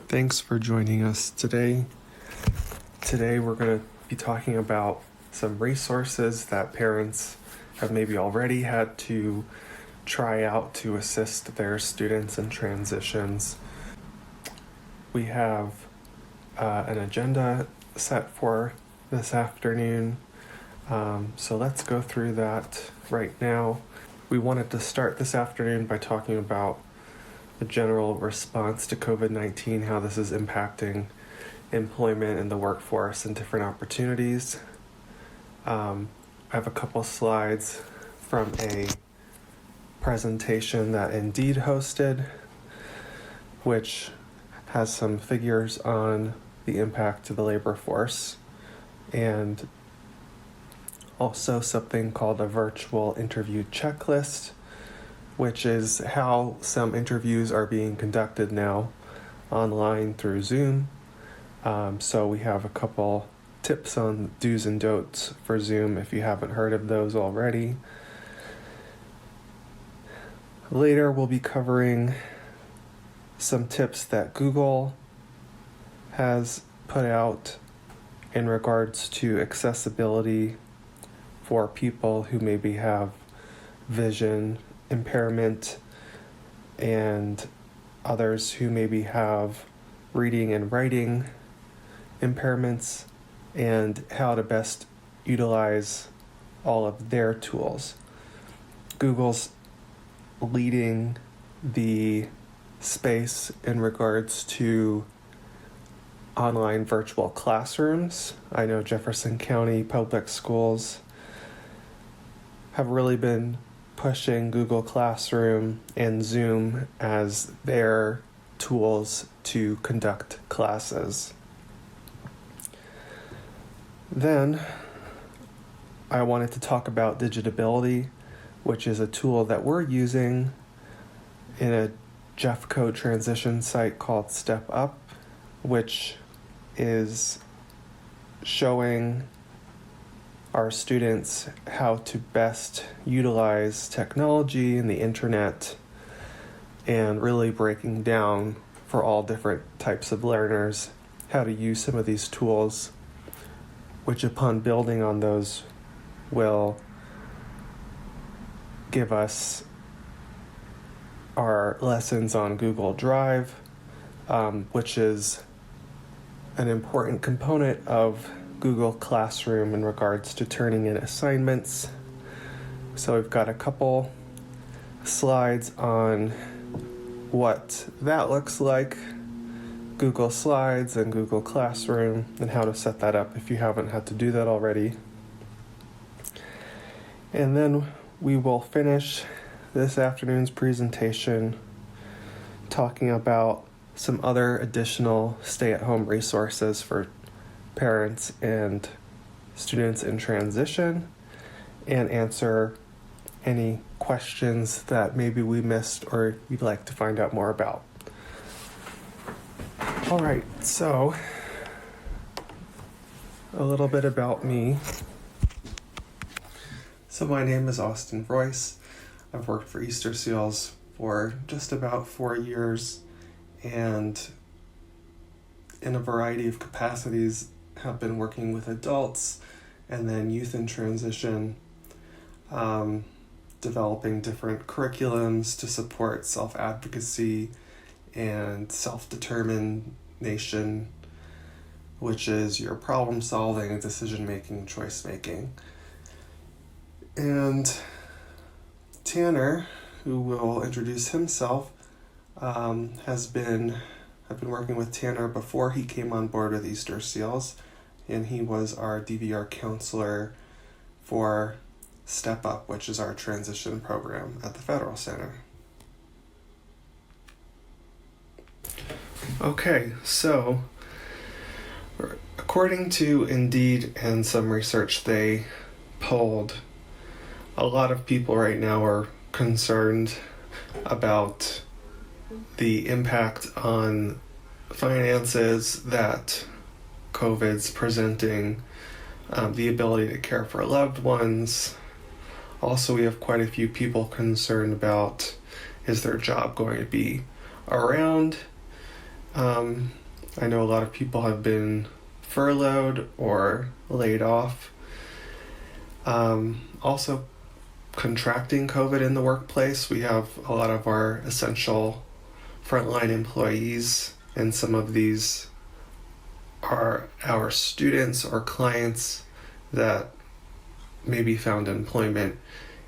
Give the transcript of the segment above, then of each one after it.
Thanks for joining us today. Today we're going to be talking about some resources that parents have maybe already had to try out to assist their students in transitions. We have an agenda set for this afternoon, so let's go through that right now. We wanted to start this afternoon by talking about the general response to COVID-19, how this is impacting employment and the workforce and different opportunities. I have a couple slides from a presentation that Indeed hosted, which has some figures on the impact to the labor force, and also something called a virtual interview checklist, which is how some interviews are being conducted now online through Zoom. So we have a couple tips on do's and don'ts for Zoom if you haven't heard of those already. Later we'll be covering some tips that Google has put out in regards to accessibility for people who maybe have vision impairment and others who maybe have reading and writing impairments, and how to best utilize all of their tools. Google's leading the space in regards to online virtual classrooms. I know Jefferson County Public Schools have really been pushing Google Classroom and Zoom as their tools to conduct classes. Then I wanted to talk about Digitability, which is a tool that we're using in a Jeffco transition site called Step Up, which is showing our students how to best utilize technology and the internet, and really breaking down for all different types of learners how to use some of these tools, which upon building on those will give us our lessons on Google Drive, which is an important component of Google Classroom in regards to turning in assignments. So we've got a couple slides on what that looks like, Google Slides and Google Classroom, and how to set that up if you haven't had to do that already. And then we will finish this afternoon's presentation talking about some other additional stay-at-home resources for parents and students in transition, and answer any questions that maybe we missed or you'd like to find out more about. All right, so a little bit about me. So my name is Austin Royce. I've worked for Easter Seals for just about 4 years, and in a variety of capacities have been working with adults and then youth in transition, developing different curriculums to support self-advocacy and self-determination, which is your problem-solving, decision-making, choice-making. And Tanner, who will introduce himself, I've been working with Tanner before he came on board with Easter Seals, and he was our DVR counselor for Step Up, which is our transition program at the Federal Center. Okay, so according to Indeed and some research they polled, a lot of people right now are concerned about the impact on finances that COVID's presenting, the ability to care for loved ones. Also, we have quite a few people concerned about, is their job going to be around? I know a lot of people have been furloughed or laid off. Also, contracting COVID in the workplace. We have a lot of our essential frontline employees, and some of these are our students or clients that maybe found employment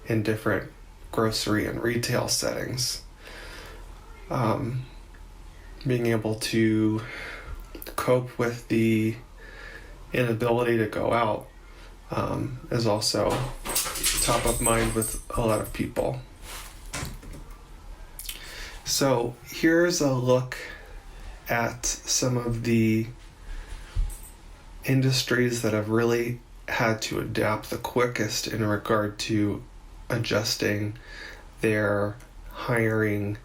in different grocery and retail settings. Being able to cope with the inability to go out is also top of mind with a lot of people. So here's a look at some of the industries that have really had to adapt the quickest in regard to adjusting their hiring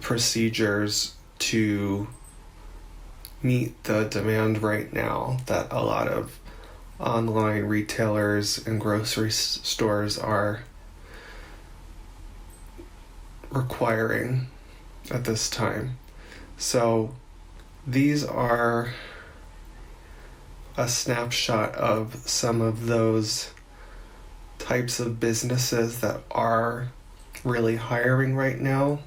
procedures to meet the demand right now that a lot of online retailers and grocery stores are requiring at this time. So these are a snapshot of some of those types of businesses that are really hiring right now.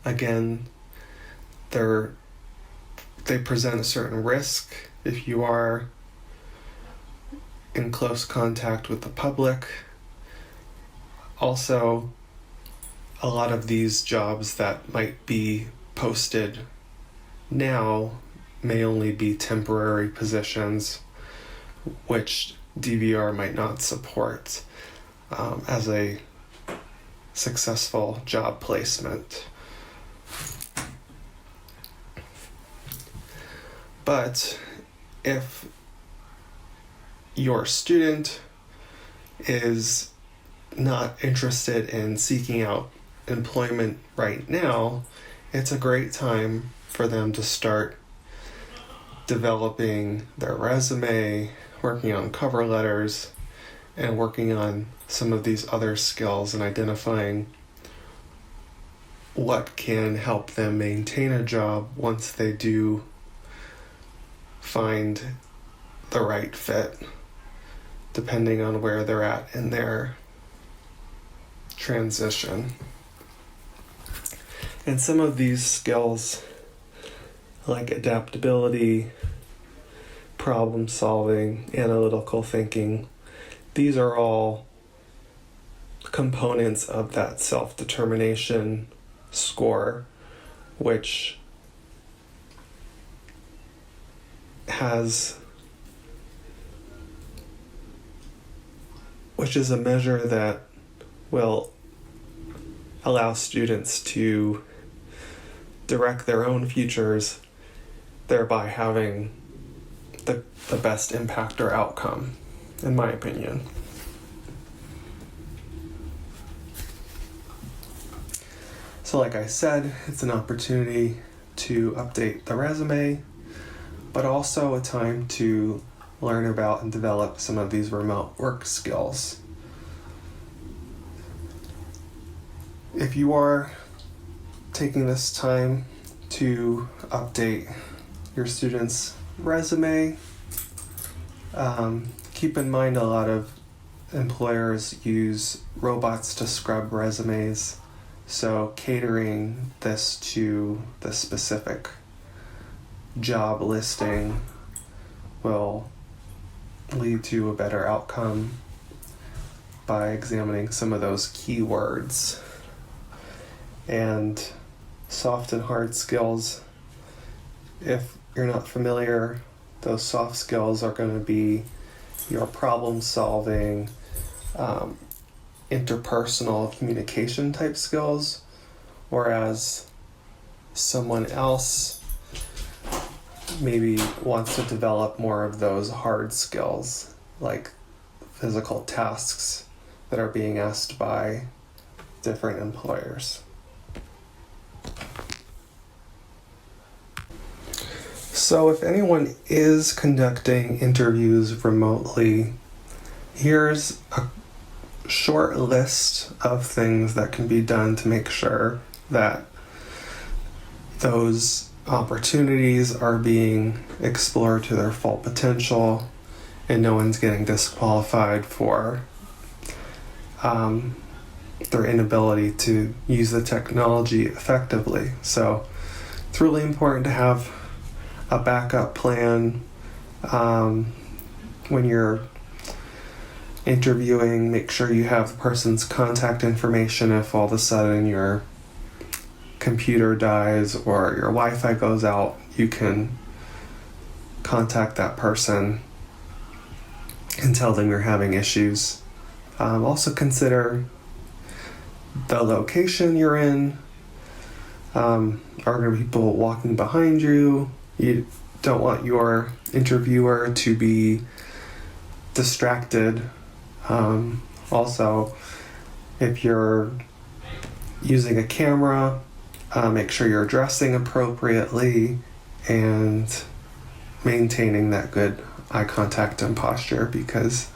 Again, they present a certain risk if you are in close contact with the public. Also, a lot of these jobs that might be posted now may only be temporary positions, which DVR might not support as a successful job placement. But if your student is not interested in seeking out employment right now, it's a great time for them to start developing their resume, working on cover letters, and working on some of these other skills and identifying what can help them maintain a job once they do find the right fit, depending on where they're at in their transition. And some of these skills, like adaptability, problem solving, analytical thinking, these are all components of that self-determination score, which is a measure that will allow students to direct their own futures, thereby having the best impact or outcome, in my opinion. So like I said, it's an opportunity to update the resume, but also a time to learn about and develop some of these remote work skills. If you are taking this time to update your student's resume, keep in mind a lot of employers use robots to scrub resumes, so catering this to the specific job listing will lead to a better outcome by examining some of those keywords. And soft and hard skills, if you're not familiar, those soft skills are going to be your problem solving, interpersonal communication type skills, whereas someone else maybe wants to develop more of those hard skills, like physical tasks that are being asked by different employers. So if anyone is conducting interviews remotely, here's a short list of things that can be done to make sure that those opportunities are being explored to their full potential and no one's getting disqualified for their inability to use the technology effectively. So it's really important to have a backup plan when you're interviewing. Make sure you have the person's contact information if all of a sudden your computer dies or your Wi-Fi goes out. You can contact that person and tell them you're having issues. Also consider the location you're in. Are there people walking behind you? You don't want your interviewer to be distracted. Also, if you're using a camera, make sure you're dressing appropriately and maintaining that good eye contact and posture, because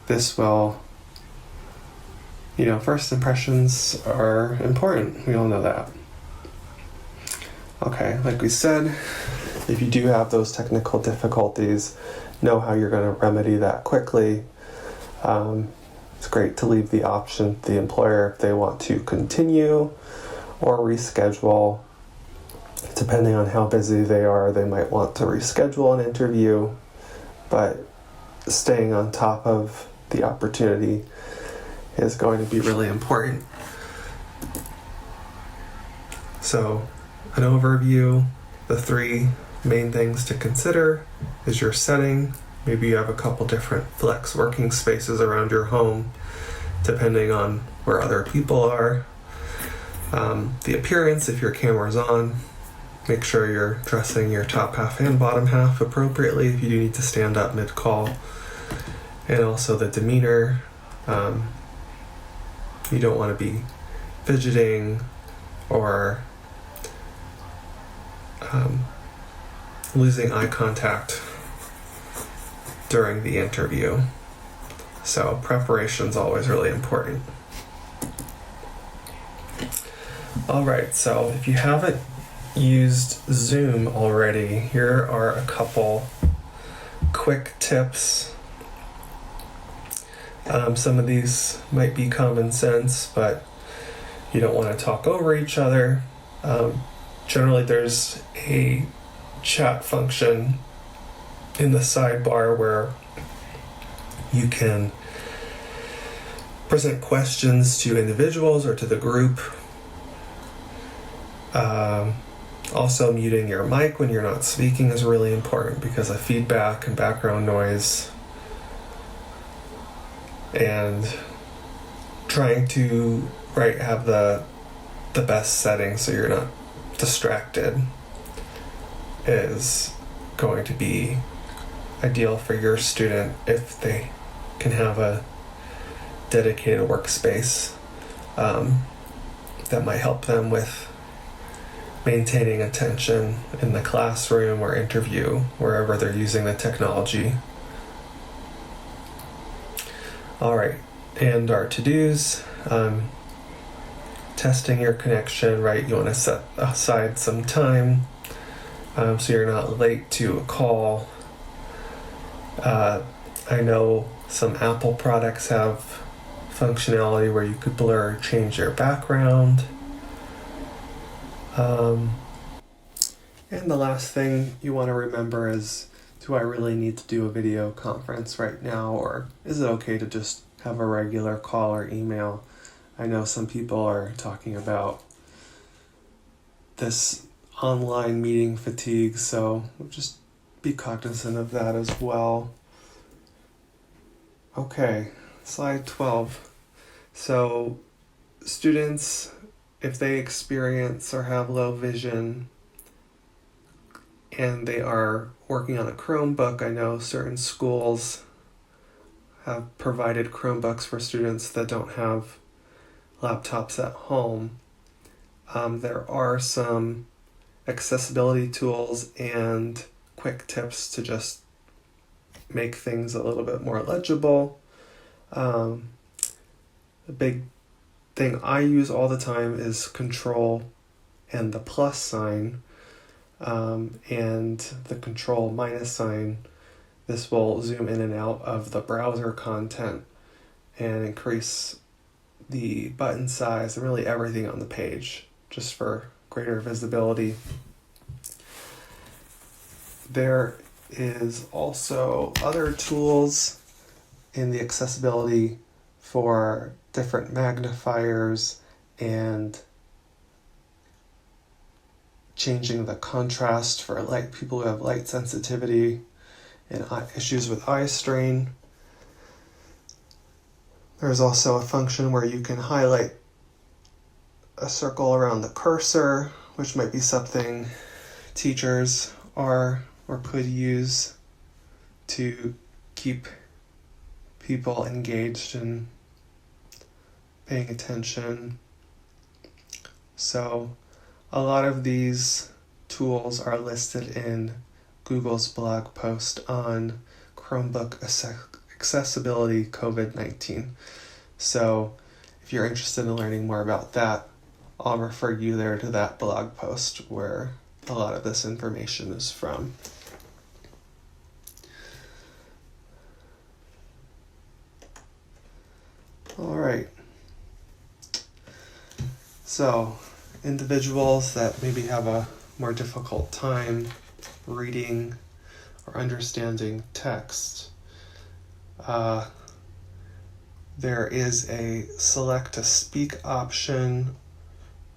this will, first impressions are important. We all know that. Okay, like we said, if you do have those technical difficulties, know how you're going to remedy that quickly. It's great to leave the option to the employer if they want to continue or reschedule. Depending on how busy they are, they might want to reschedule an interview, but staying on top of the opportunity is going to be really important. So, an overview, the 3 main things to consider is your setting. Maybe you have a couple different flex working spaces around your home, depending on where other people are. The appearance, if your camera's on, make sure you're dressing your top half and bottom half appropriately if you do need to stand up mid-call. And also the demeanor. You don't want to be fidgeting or losing eye contact during the interview. So preparation's always really important. Alright, so if you haven't used Zoom already, here are a couple quick tips. Some of these might be common sense, but you don't want to talk over each other. Generally, there's a chat function in the sidebar where you can present questions to individuals or to the group. Also, muting your mic when you're not speaking is really important because of feedback and background noise. And trying to have the best setting so you're not distracted is going to be ideal for your student if they can have a dedicated workspace that might help them with maintaining attention in the classroom or interview, wherever they're using the technology. Alright, and our to-dos, testing your connection, right? You want to set aside some time so you're not late to a call. I know some Apple products have functionality where you could blur or change your background. And the last thing you want to remember is, do I really need to do a video conference right now, or is it okay to just have a regular call or email? I know some people are talking about this online meeting fatigue, so just be cognizant of that as well. Okay, slide 12. So students, if they experience or have low vision and they are working on a Chromebook, I know certain schools have provided Chromebooks for students that don't have laptops at home. There are some accessibility tools and quick tips to just make things a little bit more legible. A big thing I use all the time is Control and the plus sign, and the Control minus sign. This will zoom in and out of the browser content and increase the button size and really everything on the page, just for greater visibility. There is also other tools in the accessibility for different magnifiers and changing the contrast for people who have light sensitivity and issues with eye strain. There's also a function where you can highlight a circle around the cursor, which might be something teachers are or could use to keep people engaged and paying attention. So a lot of these tools are listed in Google's blog post on Chromebook Accessibility COVID-19. So if you're interested in learning more about that, I'll refer you there to that blog post where a lot of this information is from. All right. So individuals that maybe have a more difficult time reading or understanding text, there is a select to speak option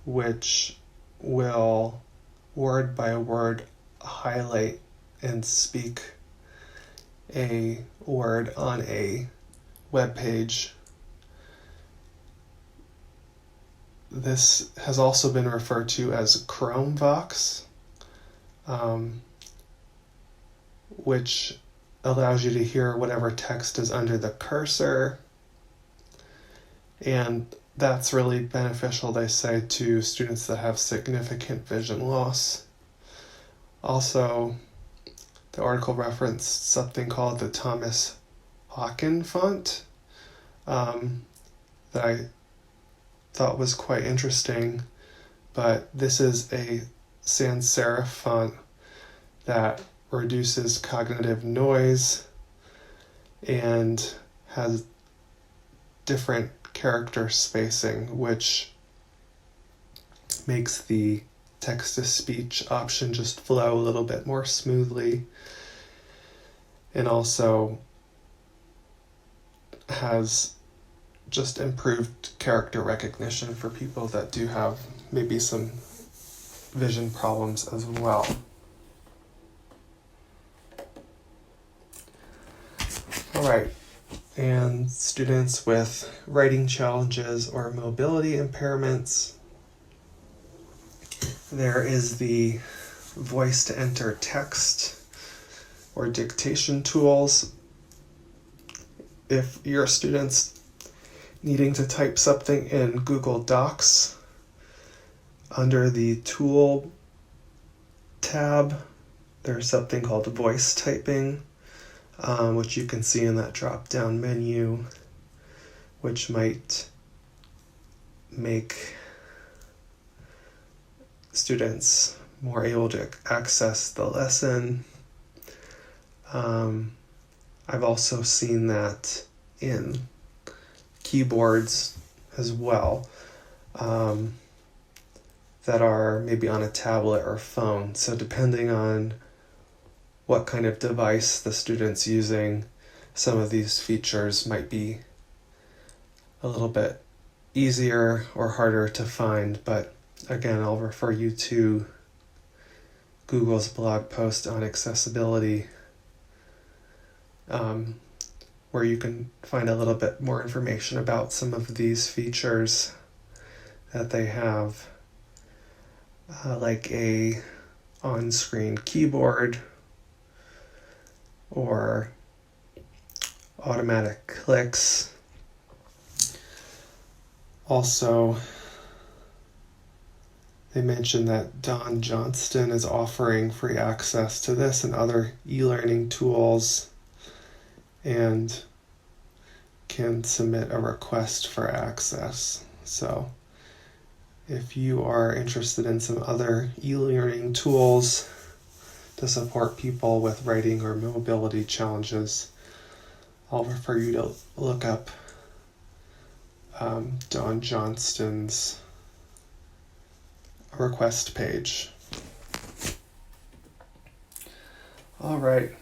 which will word by word highlight and speak a word on a web page. This has also been referred to as ChromeVox, which allows you to hear whatever text is under the cursor. And that's really beneficial, they say, to students that have significant vision loss. Also, the article referenced something called the Thomas Hawken font that I thought was quite interesting, but this is a sans serif font that reduces cognitive noise and has different character spacing, which makes the text-to-speech option just flow a little bit more smoothly, and also has just improved character recognition for people that do have maybe some vision problems as well. All right, and students with writing challenges or mobility impairments, there is the voice to enter text or dictation tools. If your students needing to type something in Google Docs, under the Tool tab, there's something called voice typing, which you can see in that drop-down menu, which might make students more able to access the lesson. I've also seen that in keyboards as well, that are maybe on a tablet or phone. So depending on what kind of device the student's using, some of these features might be a little bit easier or harder to find. But again, I'll refer you to Google's blog post on accessibility, where you can find a little bit more information about some of these features that they have, like a on-screen keyboard or automatic clicks. Also, they mentioned that Don Johnston is offering free access to this and other e-learning tools, and can submit a request for access. So if you are interested in some other e-learning tools to support people with writing or mobility challenges, I'll refer you to look up Don Johnston's request page. All right.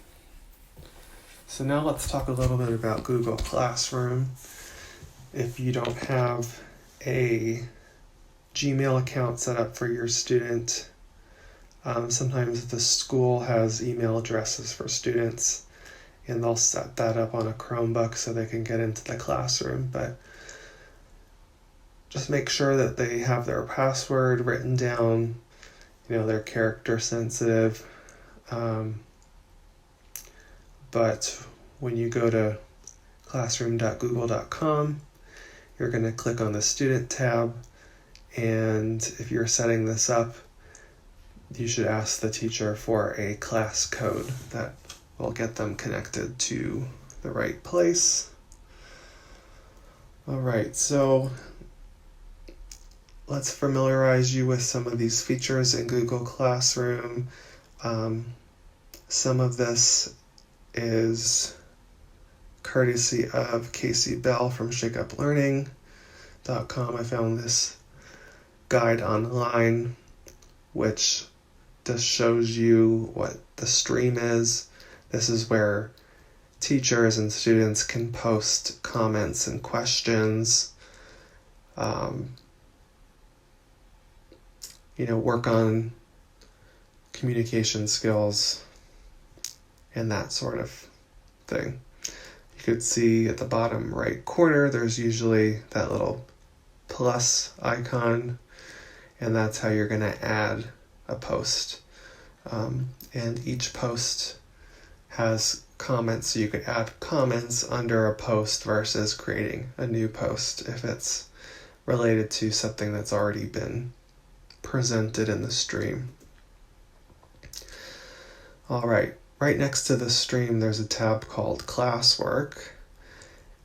So now let's talk a little bit about Google Classroom. If you don't have a Gmail account set up for your student, sometimes the school has email addresses for students, and they'll set that up on a Chromebook so they can get into the classroom. But just make sure that they have their password written down, they're character sensitive. But when you go to classroom.google.com, you're going to click on the Student tab, and if you're setting this up, you should ask the teacher for a class code that will get them connected to the right place. All right, so let's familiarize you with some of these features in Google Classroom. Some of this is courtesy of Casey Bell from ShakeUpLearning.com. I found this guide online, which just shows you what the stream is. This is where teachers and students can post comments and questions, work on communication skills and that sort of thing. You could see at the bottom right corner, there's usually that little plus icon, and that's how you're going to add a post. And each post has comments, so you could add comments under a post versus creating a new post if it's related to something that's already been presented in the stream. All right. Right next to the stream, there's a tab called Classwork,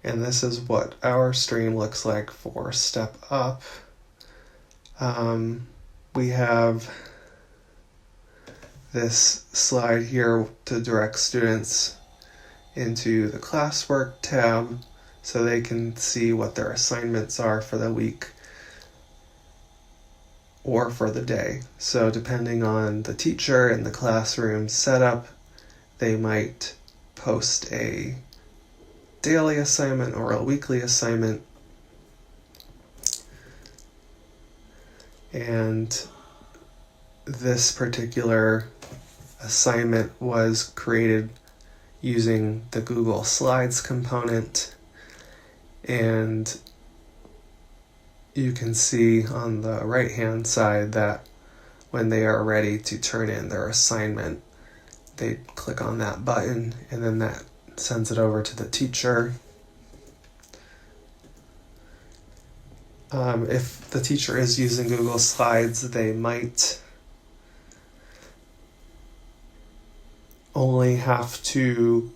and this is what our stream looks like for Step Up. We have this slide here to direct students into the Classwork tab so they can see what their assignments are for the week or for the day. So depending on the teacher and the classroom setup, they might post a daily assignment or a weekly assignment. And this particular assignment was created using the Google Slides component. And you can see on the right-hand side that when they are ready to turn in their assignment, they click on that button, and then that sends it over to the teacher. If the teacher is using Google Slides, they might only have to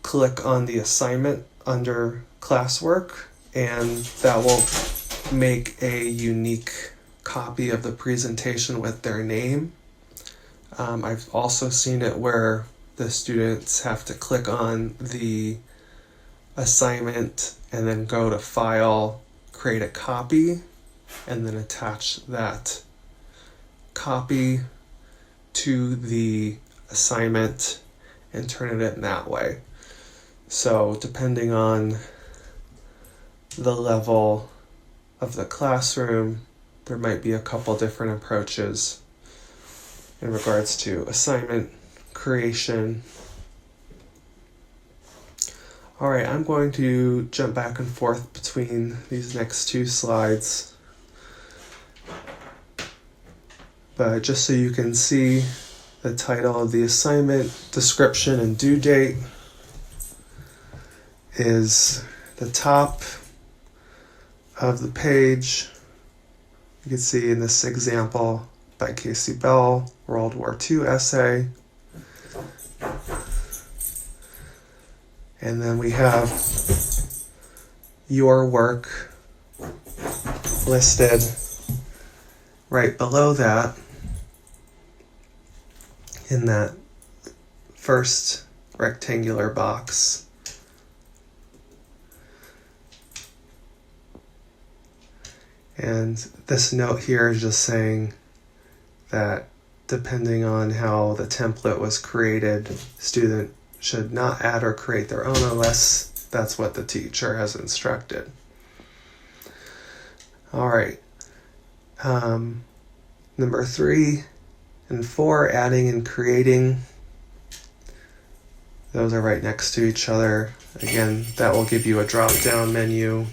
click on the assignment under Classwork, and that will make a unique copy of the presentation with their name. I've also seen it where the students have to click on the assignment and then go to File, create a copy, and then attach that copy to the assignment and turn it in that way. So depending on the level of the classroom, there might be a couple different approaches in regards to assignment creation. All right, I'm going to jump back and forth between these next two slides. But just so you can see the title of the assignment, description, and due date is the top of the page. You can see in this example by Casey Bell, World War II essay. And then we have your work listed right below that in that first rectangular box. And this note here is just saying that depending on how the template was created, student should not add or create their own unless that's what the teacher has instructed. All right. Number 3 and 4, adding and creating. Those are right next to each other. Again, that will give you a drop-down menu.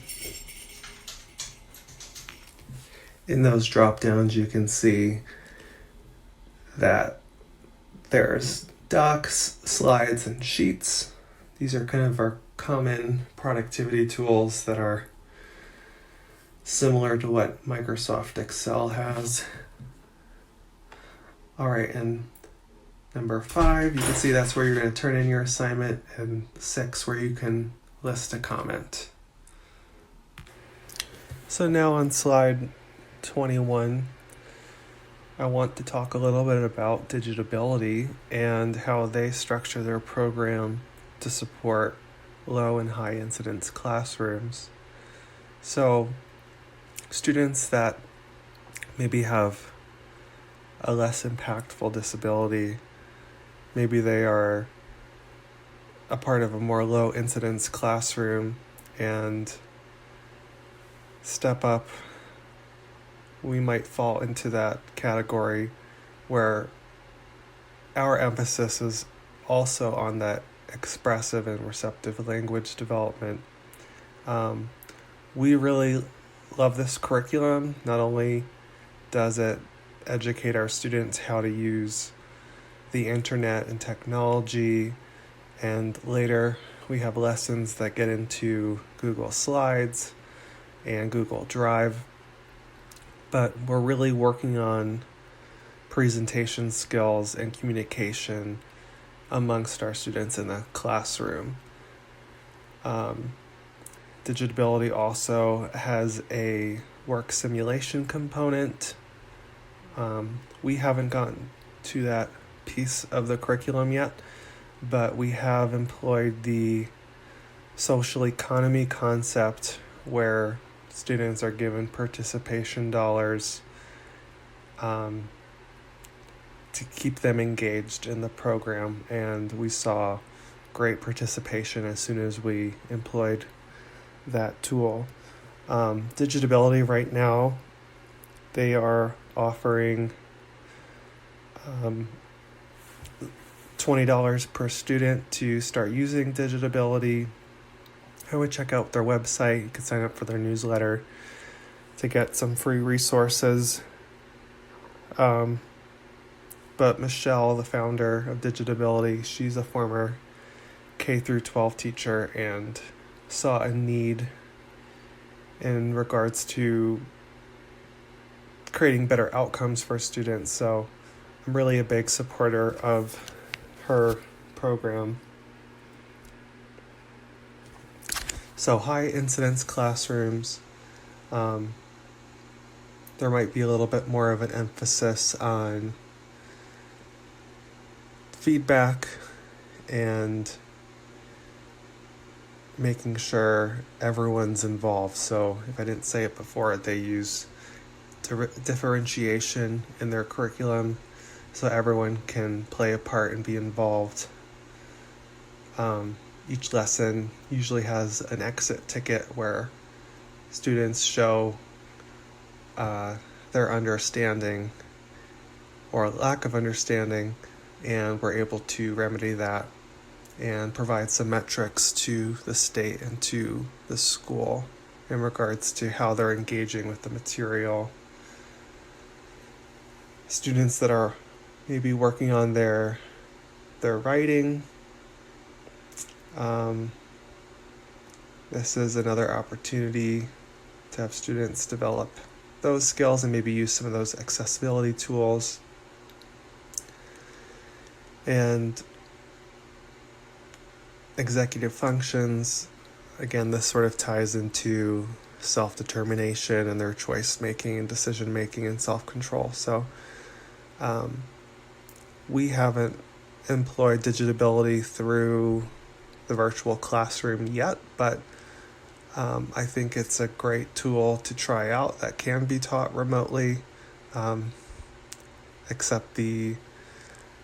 In those drop-downs, you can see that there's docs, slides, and sheets. These are kind of our common productivity tools that are similar to what Microsoft Excel has. All right, and number 5, you can see that's where you're going to turn in your assignment, and 6, where you can list a comment. So now on slide 21, I want to talk a little bit about Digitability and how they structure their program to support low and high incidence classrooms. So students that maybe have a less impactful disability, maybe they are a part of a more low incidence classroom, and step up, we might fall into that category where our emphasis is also on that expressive and receptive language development. We really love this curriculum. Not only does it educate our students how to use the internet and technology, and later we have lessons that get into Google Slides and Google Drive, but we're really working on presentation skills and communication amongst our students in the classroom. Digitability also has a work simulation component. We haven't gotten to that piece of the curriculum yet, but we have employed the social economy concept where students are given participation dollars to keep them engaged in the program, and we saw great participation as soon as we employed that tool. Digitability right now, they are offering $20 per student to start using Digitability. I would check out their website. You can sign up for their newsletter to get some free resources. But Michelle, the founder of Digitability, she's a former K-12 teacher and saw a need in regards to creating better outcomes for students. So I'm really a big supporter of her program. So high incidence classrooms, there might be a little bit more of an emphasis on feedback and making sure everyone's involved. So if I didn't say it before, they use differentiation in their curriculum so everyone can play a part and be involved. Each lesson usually has an exit ticket where students show their understanding or lack of understanding, and we're able to remedy that and provide some metrics to the state and to the school in regards to how they're engaging with the material. Students that are maybe working on their writing, this is another opportunity to have students develop those skills and maybe use some of those accessibility tools. And executive functions, again, this sort of ties into self-determination and their choice making and decision making and self-control. So we haven't employed digitability through the virtual classroom yet, but I think it's a great tool to try out that can be taught remotely, except the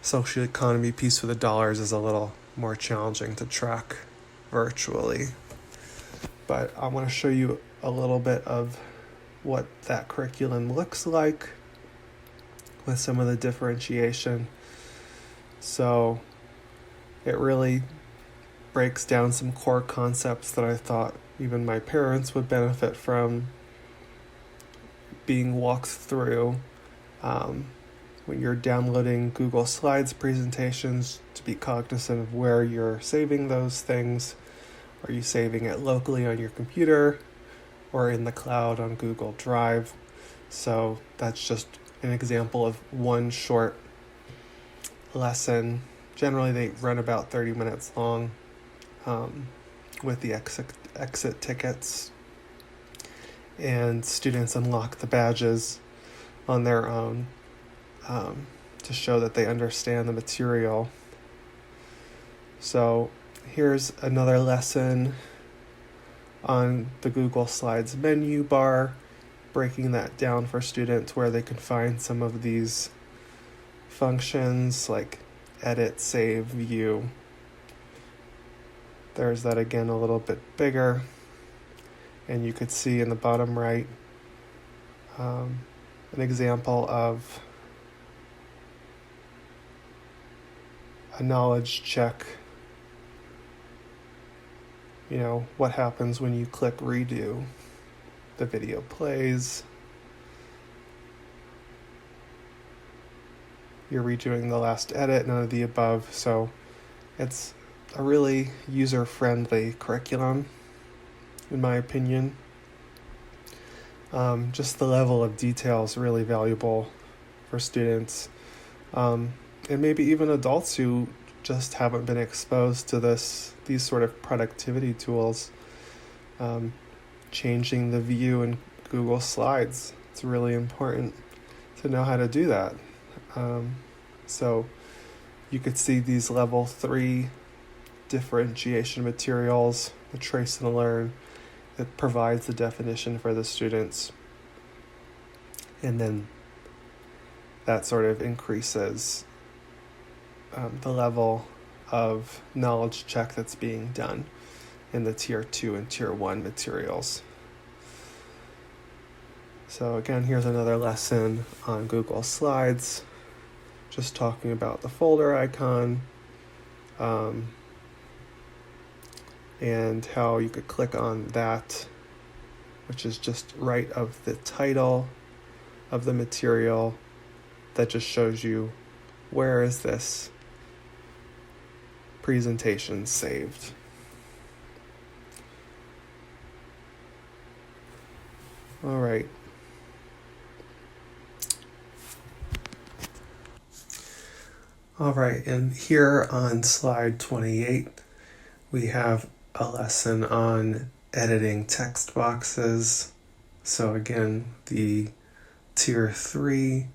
social economy piece with the dollars is a little more challenging to track virtually. But I want to show you a little bit of what that curriculum looks like with some of the differentiation. So it really breaks down some core concepts that I thought even my parents would benefit from being walked through when you're downloading Google Slides presentations, to be cognizant of where you're saving those things. Are you saving it locally on your computer or in the cloud on Google Drive? So that's just an example of one short lesson. Generally, they run about 30 minutes long with the exit tickets. And students unlock the badges on their own to show that they understand the material. So here's another lesson on the Google Slides menu bar, breaking that down for students where they can find some of these functions like edit, save, view. There's that again a little bit bigger. And you could see in the bottom right an example of a knowledge check. You know, what happens when you click redo? The video plays. You're redoing the last edit, none of the above. So it's a really user-friendly curriculum, in my opinion. Just the level of detail is really valuable for students. And maybe even adults who just haven't been exposed to these sort of productivity tools. Changing the view in Google Slides. It's really important to know how to do that. So you could see these level 3 differentiation materials, the trace and learn, that provides the definition for the students. And then that sort of increases the level of knowledge check that's being done in the Tier 2 and Tier 1 materials. So again, here's another lesson on Google Slides, just talking about the folder icon and how you could click on that, which is just right of the title of the material that just shows you where is this presentation saved. All right. All right, and here on slide 28, we have a lesson on editing text boxes. So again, the Tier 3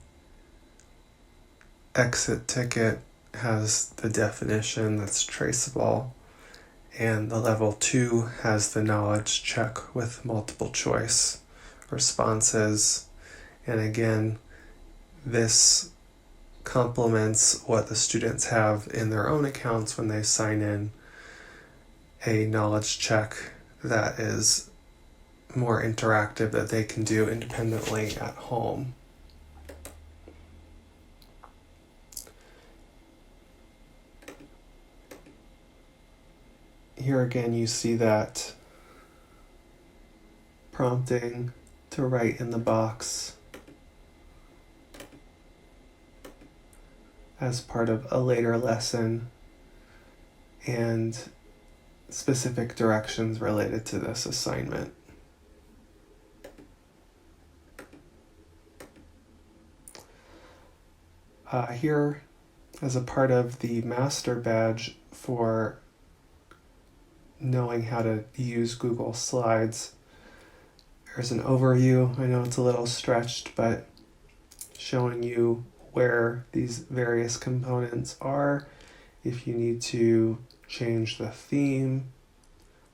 exit ticket has the definition that's traceable, and the level 2 has the knowledge check with multiple choice responses. And again, this complements what the students have in their own accounts when they sign in, a knowledge check that is more interactive that they can do independently at home. Here again, you see that prompting to write in the box as part of a later lesson and specific directions related to this assignment. Here, as a part of the master badge for knowing how to use Google Slides, There's an overview. I know it's a little stretched, but showing you where these various components are. If you need to change the theme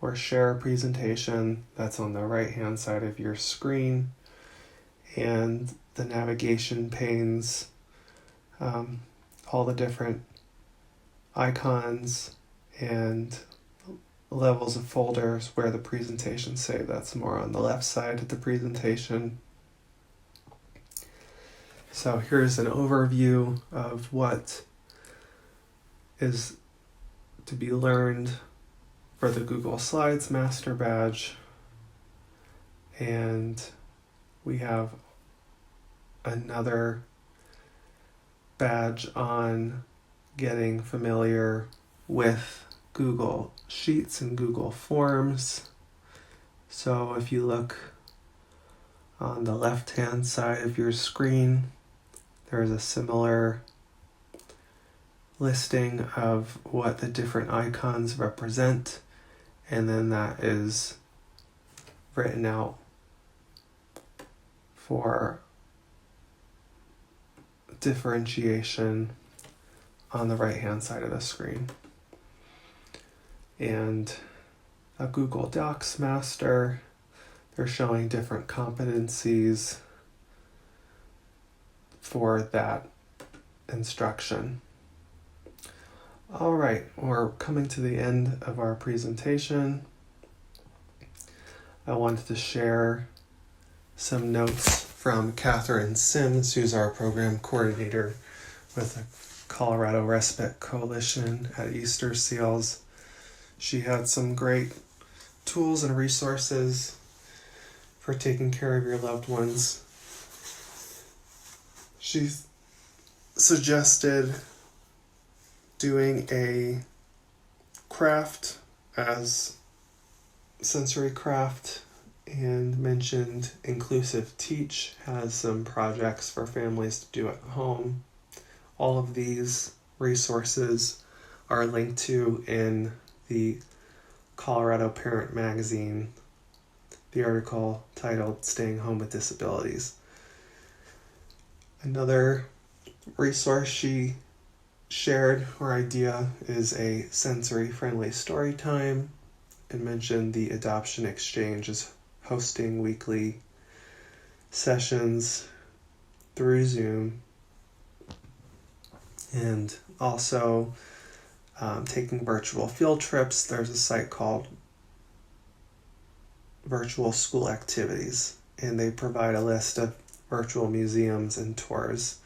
or share a presentation, that's on the right hand side of your screen. And the navigation panes, all the different icons and levels of folders where the presentation save. That's more on the left side of the presentation. So here's an overview of what is to be learned for the Google Slides Master Badge. And we have another badge on getting familiar with Google Sheets and Google Forms. So if you look on the left-hand side of your screen, there's a similar listing of what the different icons represent, and then that is written out for differentiation on the right-hand side of the screen. And a Google Docs master, they're showing different competencies for that instruction. All right, we're coming to the end of our presentation. I wanted to share some notes from Catherine Sims, who's our program coordinator with the Colorado Respite Coalition at Easter Seals. She had some great tools and resources for taking care of your loved ones. She suggested doing a craft as sensory craft and mentioned Inclusive Teach has some projects for families to do at home. All of these resources are linked to in the Colorado Parent Magazine, the article titled Staying Home with Disabilities. Another resource she shared or idea is a sensory-friendly story time, and mentioned the Adoption Exchange is hosting weekly sessions through Zoom, and also taking virtual field trips. There's a site called Virtual School Activities, and they provide a list of virtual museums and tours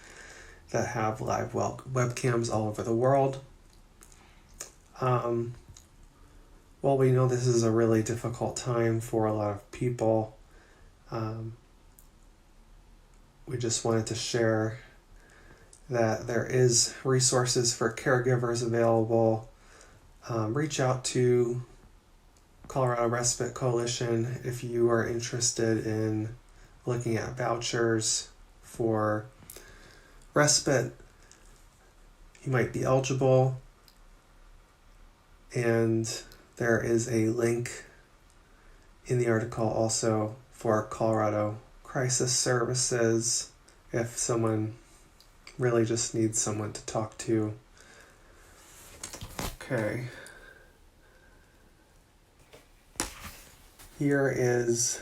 that have live webcams all over the world. While we know this is a really difficult time for a lot of people, we just wanted to share that there is resources for caregivers available. Reach out to Colorado Respite Coalition if you are interested in looking at vouchers for respite. You might be eligible, and there is a link in the article also for Colorado Crisis Services if someone really just needs someone to talk to. Okay. Here is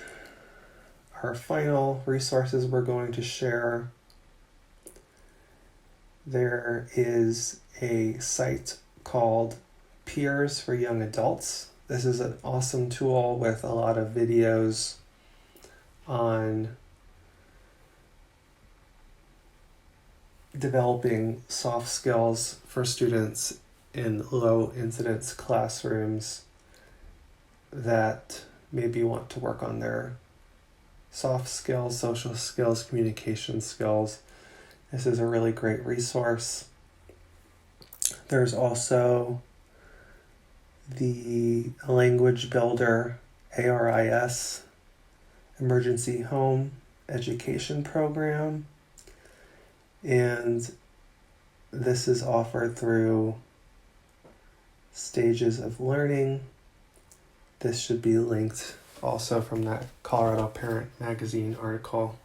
our final resources we're going to share. There is a site called Peers for Young Adults. This is an awesome tool with a lot of videos on developing soft skills for students in low incidence classrooms that maybe want to work on their soft skills, social skills, communication skills. This is a really great resource. There's also the Language Builder ARIS Emergency Home Education Program, and this is offered through Stages of Learning. This should be linked also from that Colorado Parent Magazine article.